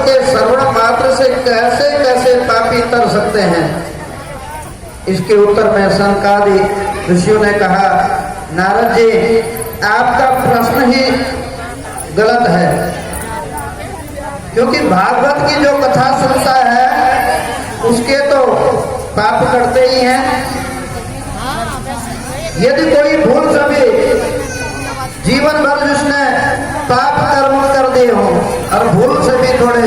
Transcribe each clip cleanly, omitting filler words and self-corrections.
के श्रवण मात्र से कैसे कैसे पापी तर सकते हैं। इसके उत्तर में सनकादि ऋषियों ने कहा, नारद जी आपका प्रश्न ही गलत है, क्योंकि भागवत की जो कथा सुनता है उसके तो पाप करते ही हैं। यदि कोई भूल से भी जीवन भर जिसने पाप कर्म कर दिए हो और भूल से भी थोड़े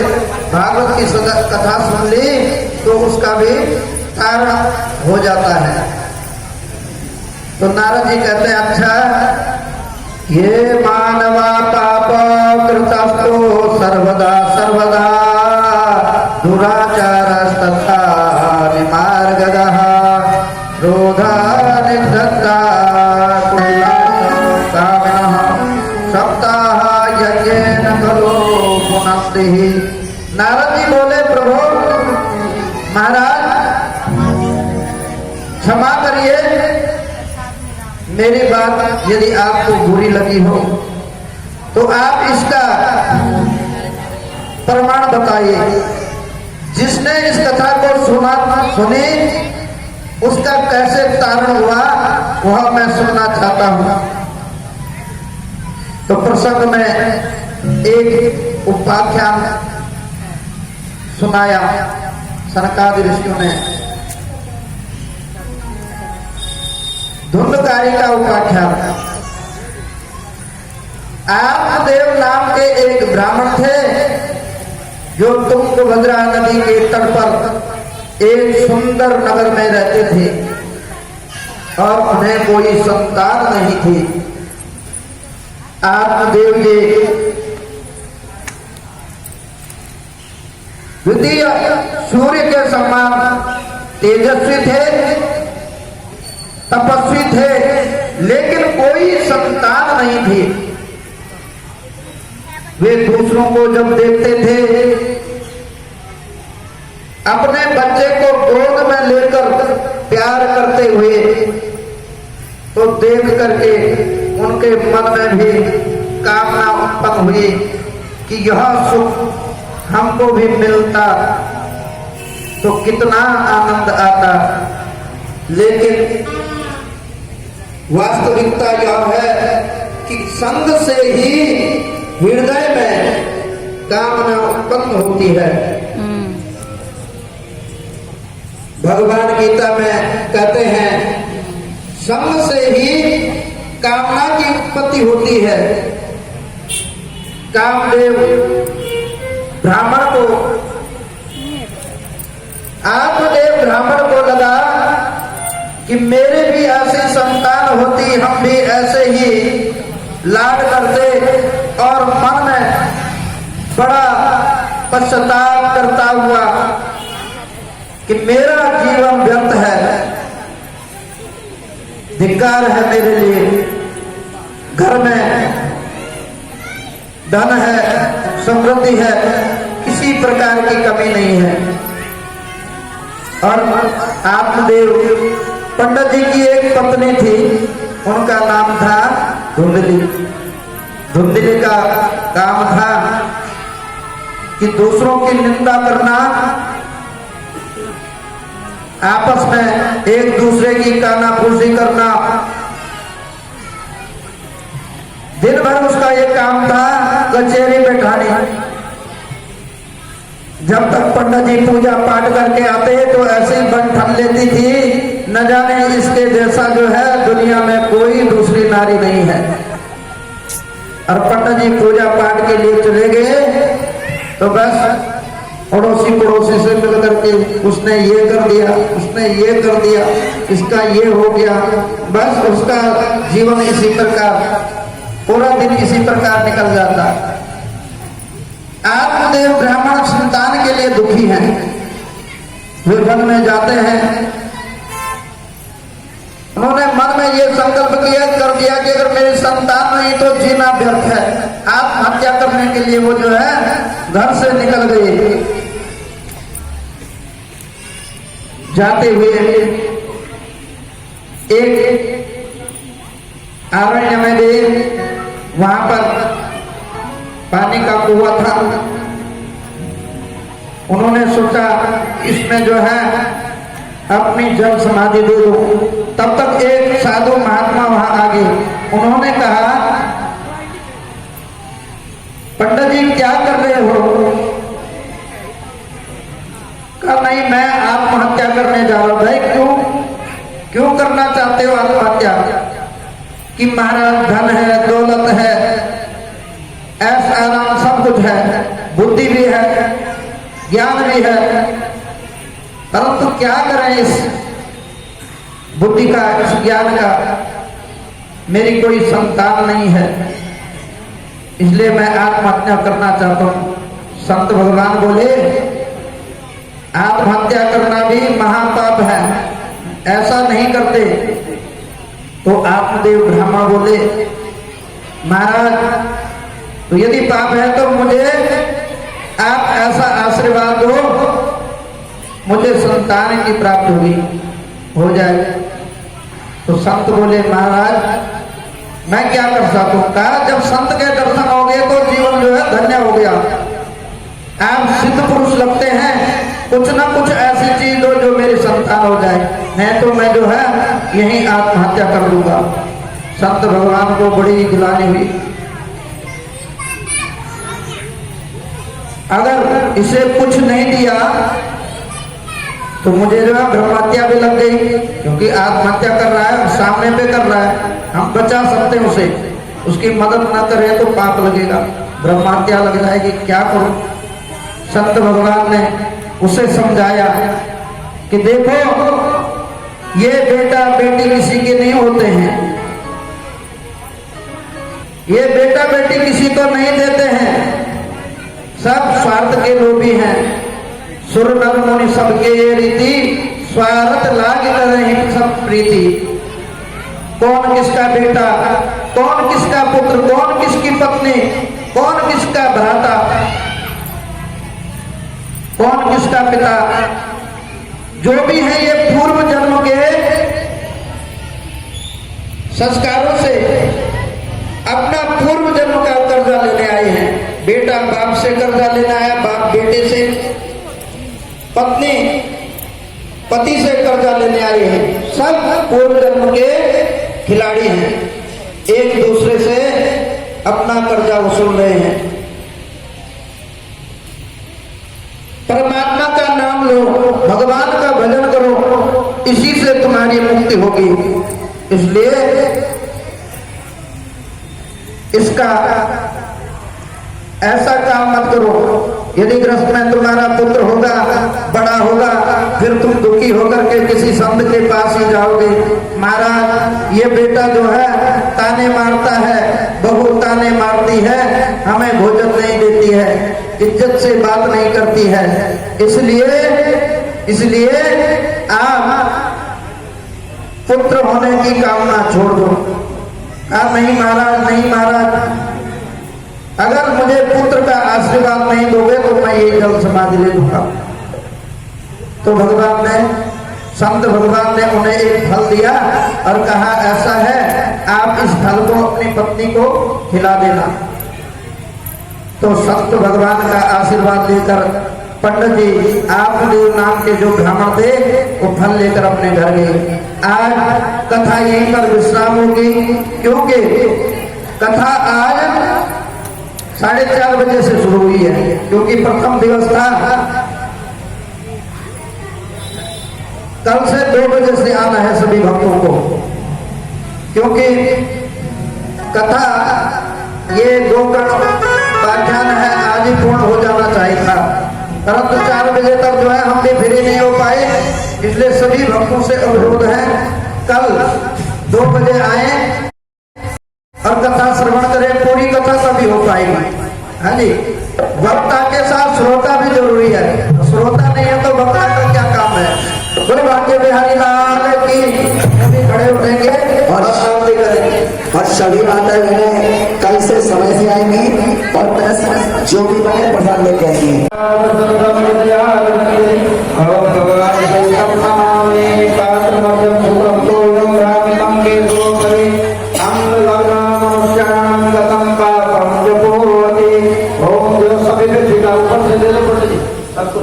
भागवत की कथा सुन ली तो उसका भी कारण हो जाता है। तो नारद जी कहते हैं, अच्छा ये मानवा पाप कृतस्तो सर्वदा सर्वदा दुराचारस्तथा निमार्गदः क्रोधा निधत्ता कामनः सप्ताह यज्ञेन खलु पुनस्ति। नारद जी बोले, प्रभु महाराज क्षमा करिए, मेरी बात यदि आपको बुरी लगी हो तो आप इसका प्रमाण बताइए। जिसने इस कथा को सुनी उसका कैसे तारण हुआ वह मैं सुनना चाहता हूं। तो प्रसंग में एक उपाख्यान सुनाया सनकादि ऋषियों ने। धुंधकारी का उपाख्यान। आत्मदेव नाम के एक ब्राह्मण थे जो तुंगभद्रा नदी के तट पर एक सुंदर नगर में रहते थे और उन्हें कोई संतान नहीं थी। आत्मदेव जी द्वितीय सूर्य के समान तेजस्वी थे, तपस्वी थे, लेकिन कोई संतान नहीं थी। वे दूसरों को जब देखते थे अपने बच्चे को गोद में लेकर प्यार करते हुए तो देख करके उनके मन में भी कामना उत्पन्न हुई कि यह सुख हमको भी मिलता तो कितना आनंद आता। लेकिन वास्तविकता यह है कि संग से ही हृदय में कामना उत्पन्न होती है। भगवान गीता में कहते हैं, संग से ही कामना की उत्पत्ति होती है। कामदेव ब्राह्मण को, आत्मदेव ब्राह्मण को लगा कि मेरे भी ऐसी संतान होती, हम भी ऐसे ही लाड करते, और मन में बड़ा पश्चाताप करता हुआ कि मेरा जीवन व्यर्थ है, धिक्कार है मेरे लिए। घर में धन है, समृद्धि है, किसी प्रकार की कमी नहीं है। और आत्मदेव पंडित जी की एक पत्नी थी, उनका नाम था धुंधली। धुंधली का काम था कि दूसरों की निंदा करना, आपस में एक दूसरे की कानाफूसी करना, दिन भर उसका ये काम था कचहरी बैठानी। जब तक पंडित जी पूजा पाठ करके आते तो ऐसे ही बन ठन लेती थी, न जाने इसके जैसा जो है दुनिया में कोई दूसरी नारी नहीं है। और पंडित जी पूजा पाठ के लिए चले गए तो बस पड़ोसी से मिल करके उसने ये कर दिया, उसने ये कर दिया, इसका ये हो गया, बस उसका जीवन इसी प्रकार, पूरा दिन इसी प्रकार निकल जाता। आत्मदेव ब्राह्मण संतान के लिए दुखी हैं। वे वन में जाते हैं, उन्होंने मन में ये संकल्प कर दिया कि अगर मेरी संतान नहीं तो जीना व्यर्थ है। आत्महत्या करने के लिए वो जो है घर से निकल गए। जाते हुए एक अरण्य में गए, वहां पर पानी का कुआं था। उन्होंने सोचा इसमें जो है अपनी जल समाधि दे दो। तब तक एक साधु महात्मा वहां आ गए। उन्होंने कहा, पंडित जी क्या कर रहे हो? कहा, नहीं मैं आत्महत्या करने जा रहा हूं। भाई क्यों करना चाहते हो आत्महत्या? कि महाराज धन है, दौलत है, ऐश आराम सब कुछ है, बुद्धि भी है, ज्ञान भी है, परंतु क्या करें इस बुद्धि का, इस ज्ञान का? मेरी कोई संतान नहीं है, इसलिए मैं आत्महत्या करना चाहता हूं। संत भगवान बोले, आत्महत्या करना भी महापाप है, ऐसा नहीं करते। तो आत्मदेव ब्रह्मा बोले, महाराज तो यदि पाप है तो मुझे आप ऐसा आशीर्वाद दो, मुझे संतान की प्राप्ति होगी, हो जाए। तो संत बोले, महाराज मैं क्या कर सकता हूं? कहा, जब संत के दर्शन हो गए तो जीवन जो है धन्य हो गया। आप सिद्ध पुरुष लगते हैं, कुछ ना कुछ ऐसी चीज दो जो मेरी संतान हो जाए, नहीं तो मैं जो है यही आत्महत्या कर लूंगा। संत भगवान को बड़ी गिलानी हुई। अगर इसे कुछ नहीं दिया तो मुझे जो है ब्रह्महत्या भी लग गई, क्योंकि आत्महत्या कर रहा है, सामने पे कर रहा है, हम बचा सकते हैं उसे, उसकी मदद न करें तो पाप लगेगा, ब्रह्महत्या लग जाएगी, क्या करूं? संत भगवान ने उसे समझाया कि देखो ये बेटा बेटी किसी के नहीं होते हैं, ये बेटा बेटी किसी को नहीं देते हैं, सब स्वार्थ के लोभी हैं। सुर नर मुनि सबके ये रीति, स्वार्थ लाग करहि सब प्रीति। कौन किसका बेटा, कौन किसका पुत्र, कौन किसकी पत्नी, कौन किसका भ्राता, कौन किसका पिता, जो भी है ये पूर्व जन्म के संस्कारों से अपना पूर्व जन्म का कर्जा लेने आए हैं। बेटा बाप से कर्जा लेना है, बाप बेटे से, पत्नी पति से कर्जा लेने आए हैं। सब पूर्व जन्म के खिलाड़ी हैं, एक दूसरे से अपना कर्जा वसूल रहे हैं। परमात्मा का नाम लो, भगवान का भजन करो, इसी से तुम्हारी मुक्ति होगी। इसलिए इसका ऐसा काम मत करो। यदि गृहस्थ में तुम्हारा पुत्र होगा, बड़ा होगा, फिर तुम दुखी होकर के किसी संत के पास ही जाओगे, महाराज ये बेटा जो है ताने मारता है, बहू ताने मारती है, हमें भोजन नहीं देती है, इज्जत से बात नहीं करती है, इसलिए आप पुत्र होने की कामना छोड़ दो। नहीं महाराज, नहीं महाराज, अगर मुझे पुत्र का आशीर्वाद नहीं दोगे तो मैं ये जल समाधि ले लूंगा। तो भगवान ने, संत भगवान ने उन्हें एक फल दिया और कहा, ऐसा है आप इस फल को अपनी पत्नी को खिला देना। तो संत भगवान का आशीर्वाद लेकर पंडित जी आत्मदेव नाम के जो ब्राह्मण थे वो फल लेकर अपने घर गए। आज कथा यहीं पर विश्राम होगी, क्योंकि कथा आज 4:30 बजे से शुरू हुई है, क्योंकि प्रथम दिवस था। कल से 2 बजे से आना है सभी भक्तों को, क्योंकि कथा ये गोकर्ण पाठ्यान है, आज ही पूर्ण हो जाना चाहिए था, परंतु 4 बजे तक जो है हम भी फ्री नहीं हो पाए। इसलिए सभी भक्तों से अनुरोध है, कल 2 बजे आए और कथा श्रवण करें, पूरी कथा तभी हो पाएगी। हाँ जी, वक्ता के साथ श्रोता भी जरूरी है, श्रोता नहीं है तो वक्ता का क्या काम है। बोले भाग्य बिहारी लाल की, सभी खड़े उठेंगे और शांति करेंगे। और सभी माता बहनें कल से समय से आएंगी और प्रश्न जो भी बने प्रसाद लेके आएंगी। सबको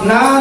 ना